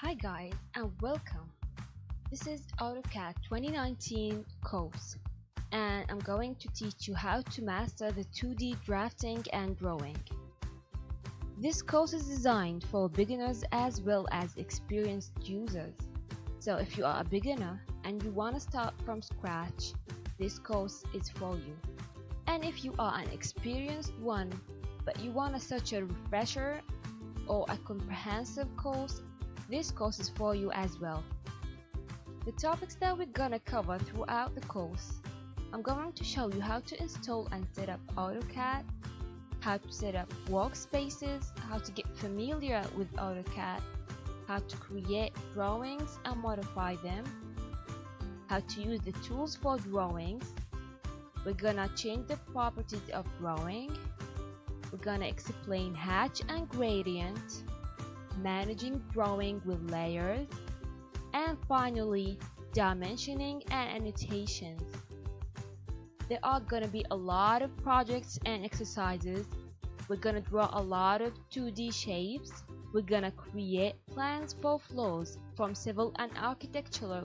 Hi guys and welcome. This is AutoCAD 2019 course and I'm going to teach you how to master the 2D drafting and drawing. This course is designed for beginners as well as experienced users. So if you are a beginner and you want to start from scratch, this course is for you. And if you are an experienced one but you want such a refresher or a comprehensive course, this course is for you as well. The topics that we're gonna cover throughout the course: I'm going to show you how to install and set up AutoCAD, how to set up workspaces, how to get familiar with AutoCAD, how to create drawings and modify them, how to use the tools for drawings. We're gonna change the properties of drawing. We're gonna explain hatch and gradient, managing drawing with layers, and finally dimensioning and annotations. There are gonna be a lot of projects and exercises. We're gonna draw a lot of 2D shapes. We're gonna create plans for floors from civil and architectural